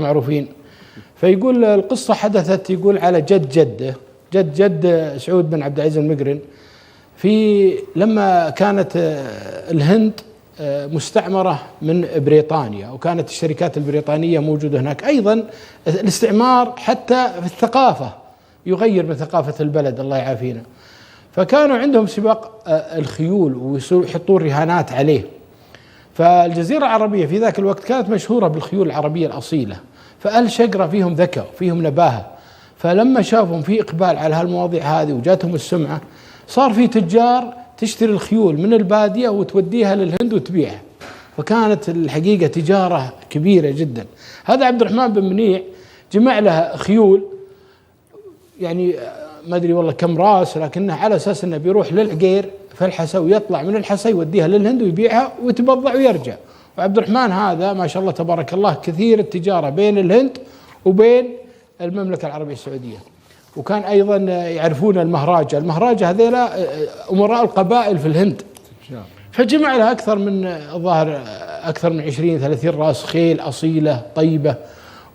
معروفين. فيقول القصة حدثت يقول على جد سعود بن عبد العزيز المقرن، في لما كانت الهند مستعمرة من بريطانيا، وكانت الشركات البريطانية موجودة هناك. أيضا الاستعمار حتى في الثقافة يغير من ثقافة البلد، الله يعافينا. فكانوا عندهم سباق الخيول ويحطون رهانات عليه. فالجزيرة العربية في ذاك الوقت كانت مشهورة بالخيول العربية الأصيلة، فأهل شقرة فيهم ذكاء فيهم نباهة. فلما شافهم في إقبال على هالمواضيع هذه وجاتهم السمعة، صار في تجار تشتري الخيول من البادية وتوديها للهند وتبيعها. فكانت الحقيقة تجارة كبيرة جدا. هذا عبد الرحمن بن منيع جمع له خيول، يعني ما أدري والله كم راس، لكنه على أساس أنه بيروح للعقير في الحسا ويطلع من الحسا يوديها للهند ويبيعها ويتبضع ويرجع. وعبد الرحمن هذا ما شاء الله تبارك الله كثير التجارة بين الهند وبين المملكة العربية السعودية. وكان أيضا يعرفون المهراجة هذيلا أمراء القبائل في الهند. فجمع لها أكثر من الظاهر أكثر من 20-30 رأس خيل أصيلة طيبة،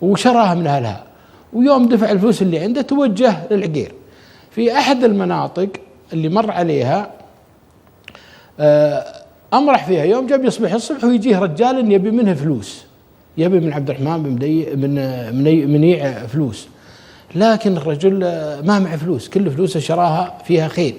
وشراها من أهلها. ويوم دفع الفلوس اللي عنده توجه للعقير. في أحد المناطق اللي مر عليها أمرح فيها، يوم جاب يصبح الصبح ويجيه رجال يبي منه فلوس، يبي من عبد الرحمن بن منيع فلوس، لكن الرجل ما معه فلوس، كل فلوسه شراها فيها خيل.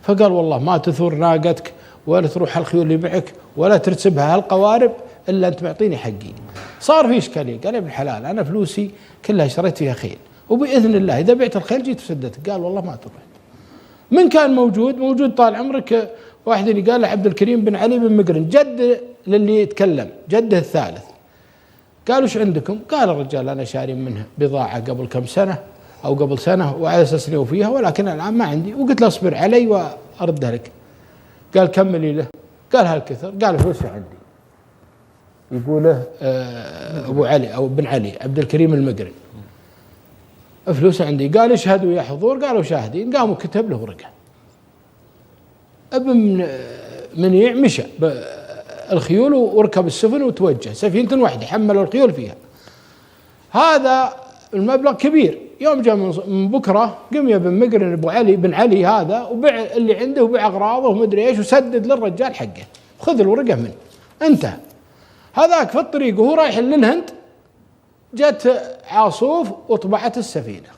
فقال والله ما تثور ناقتك ولا تروح الخيول اللي معك ولا ترسبها هالقوارب إلا أنت معطيني حقي. صار في إشكالية، قال يا ابن الحلال أنا فلوسي كلها شريت فيها خيل، وبإذن الله إذا بعت الخيل جيت وسددتك. قال والله ما تروح. من كان موجود طال عمرك واحد اللي قال عبد الكريم بن علي بن مقرن، جد للي يتكلم، جده الثالث. قالوا ايش عندكم؟ قال الرجال انا شاري منه بضاعه قبل كم سنه او قبل سنه وعلى اساس اني فيها، ولكن الان ما عندي. وقلت له اصبر علي واردها لك. قال كملي له. قال هالكثر. قال فلوسي عندي. يقوله ابو علي او بن علي عبد الكريم المقرن، فلوسه عندي. قال اشهدوا يا حضور. قالوا شاهدين. قاموا كتب له ورقه. ابن منيع مشى الخيول وركب السفن وتوجه سفينة واحدة حملوا الخيول فيها. هذا المبلغ كبير. يوم جاء من بكرة قم يا بن مقرن ابو علي بن علي هذا وبيع اللي عنده وبيع اغراضه ومدري ايش وسدد للرجال حقه، خذ الورقة منه. انتهى. هذاك في الطريق وهو رايح للهند جت عاصوف وطبعت السفينة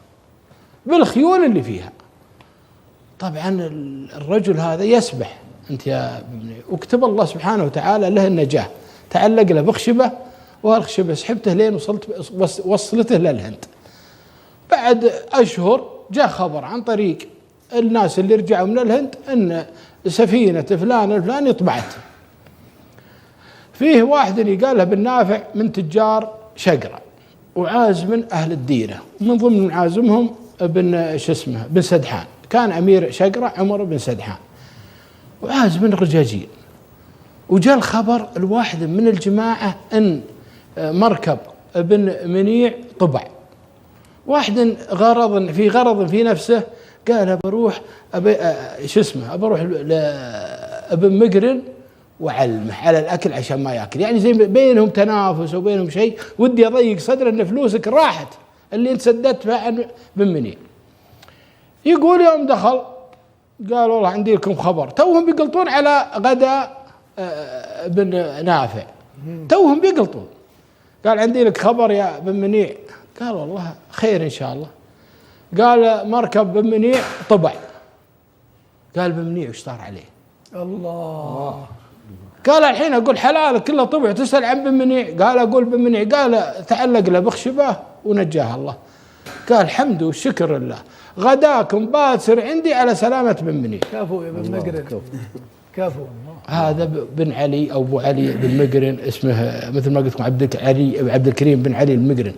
بالخيول اللي فيها. طبعا الرجل هذا يسبح انت يا ابني، وكتب الله سبحانه وتعالى له النجاة. تعلق له بخشبه والخشبه سحبته لين وصلته للهند. بعد اشهر جاء خبر عن طريق الناس اللي رجعوا من الهند ان سفينه فلان الفلاني طبعت. فيه واحد اللي قال له بن نافع من تجار شقرة وعازم من اهل الديره، ومن ضمن معازمهم بن سدحان، كان امير شقرة عمر بن سدحان، وعازم من الرجاجيل. وجاء الخبر الواحد من الجماعة أن مركب ابن منيع طبع. واحد غرض في نفسه قال بروح بروح لابن مقرن وعلمه على الأكل عشان ما يأكل، يعني زي بينهم تنافس وبينهم شيء، ودي أضيق صدره أن فلوسك راحت اللي انت سددت فيها عن ابن منيع. يقول يوم دخل قال والله عندي لكم خبر، توهم بيقلطون على غدا بن نافع، توهم بيقلطون. قال عندي لك خبر يا بن منيع. قال والله خير إن شاء الله. قال مركب بن منيع طبع. قال بن منيع وش صار عليه؟ الله. قال الحين أقول حلالك كله طبع تسأل عن بن منيع؟ قال أقول بن منيع. قال تعلق له بخشبه ونجاه الله. قال الحمد والشكر لله، غداكم باسر عندي على سلامة بن منيع. كفو يا بن مقرن، كفو. هذا بن علي أو أبو علي بن مقرن، اسمه مثل ما قلت لكم عبد الكريم بن علي المقرن.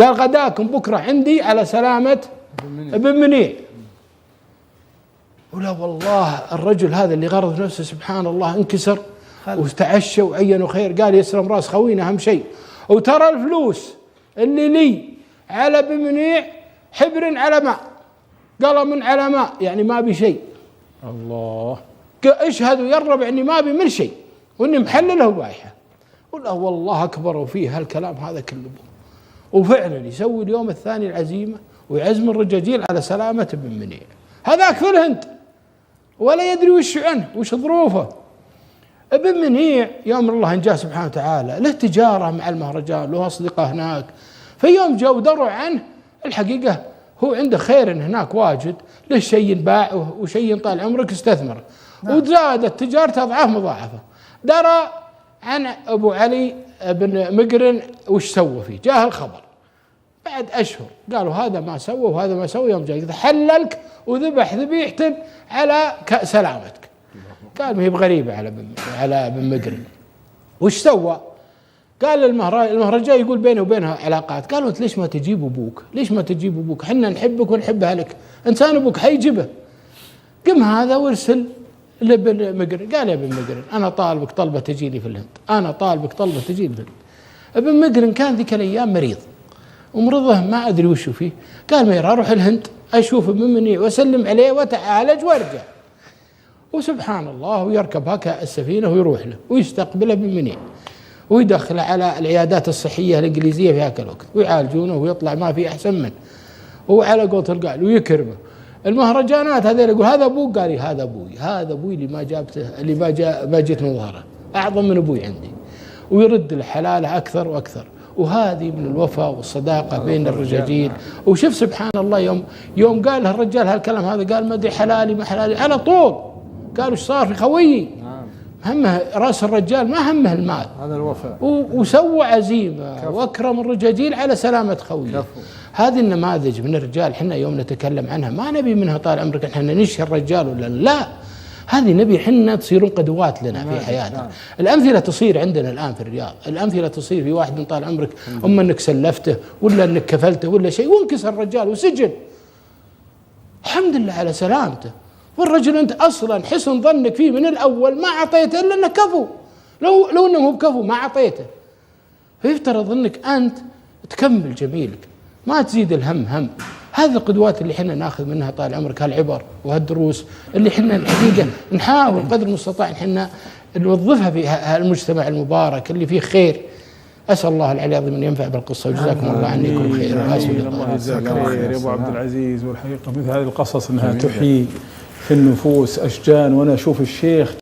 قال غداكم بكرة عندي على سلامة بن منيع. ولا والله الرجل هذا اللي غرض نفسه سبحان الله انكسر وتعشى وعينوا خير. قال يسلم راس خوينا أهم شيء، وترى الفلوس اللي لي على بن منيع حبر على ماء، قال على ماء يعني ما بي شيء. الله. اشهدوا يا الربع اني ما بي من شيء واني محلله وبايحه. ولا والله اكبروا فيه هالكلام هذا كله. وفعلا يسوي اليوم الثاني العزيمة ويعزم الرجاجيل على سلامة ابن منيع. هذاك في الهند ولا يدري وش عنه وش ظروفه. ابن منيع يوم الله انجاه سبحانه وتعالى له تجارة مع المهرجان، له أصدقاء هناك. في يوم جو دروا عنه، الحقيقة هو عنده خير هناك واجد، له شيء ينباع وشيء طال عمرك استثمر، وزادت تجارته أضعاف مضاعفة. درى عن أبو علي بن مقرن وش سوى فيه، جاه الخبر بعد أشهر، قالوا هذا ما سوى وهذا ما سوى. يوم جاي حللك وذبح ذبيحة على سلامتك. قال ما هي بغريبة على بن مقرن. وش سوى؟ قال المهرجان يقول بينه وبينها علاقات. قالوا انت ليش ما تجيب ابوك؟ ليش ما تجيب ابوك؟ احنا نحبك ونحب اهلك، انسان ابوك حيجيبه. قم هذا وارسل لابن مقرن. قال يا ابن مقرن انا طالبك طلبه تجي لي في الهند، انا طالبك طلبه تجي لي في الهند. ابن مقرن كان ذيك الايام مريض ومرضه ما ادري وش فيه. قال ما يرى اروح الهند اشوف ابن منيع واسلم عليه وتعالج وارجع. وسبحان الله ويركب هكا السفينه ويروح له ويستقبله ابن منيع ويدخله على العيادات الصحيه الانجليزيه في هاك الوقت ويعالجونه ويطلع ما في احسن منه، وعلى قولة القائل ويكرمه. المهرجانات هذا يقول هذا ابوك، قال هذا ابوي، هذا ابوي اللي ما جابته، اللي ما جيت من ظهره، اعظم من ابوي عندي. ويرد الحلاله اكثر واكثر. وهذه من الوفاء والصداقه بين الرجاجيل. وشوف سبحان الله يوم قال له الرجال هالكلام هذا، قال ما ادري حلالي ما حلالي على طول. قالوا ايش صار في خويي؟ همه راس الرجال، ما همه المال. هذا الوفاء. وسوى عزيمه واكرم الرجاجيل على سلامه خويه. هذه النماذج من الرجال احنا يوم نتكلم عنها ما نبي منها طال عمرك احنا نشهر الرجال ولا لا، هذه نبي احنا تصيرون قدوات لنا في حياتنا. الامثله تصير عندنا الان في الرياض، الامثله تصير في واحد من طال عمرك اما انك سلفته ولا انك كفلته ولا شيء وانكسر الرجال وسجن. الحمد لله على سلامته. والرجل انت اصلا حسن ظنك فيه من الاول ما اعطيته الا انه كفو، لو انه مو بكفو ما اعطيته. فيفترض انك انت تكمل جميلك ما تزيد الهم هم. هذه القدوات اللي احنا ناخذ منها طال عمرك، هالعبر وهالدروس اللي احنا الحقيقه نحاول قدر المستطاع احنا نوظفها في المجتمع المبارك اللي فيه خير. اسال الله العلي العظيم ان ينفع بالقصه وجزاكم الله عني كل خير. الله يجزاك خير يا ابو عبد العزيز. والحقيقه مثل هذه القصص انها تحيي في النفوس اشجان. وانا اشوف الشيخ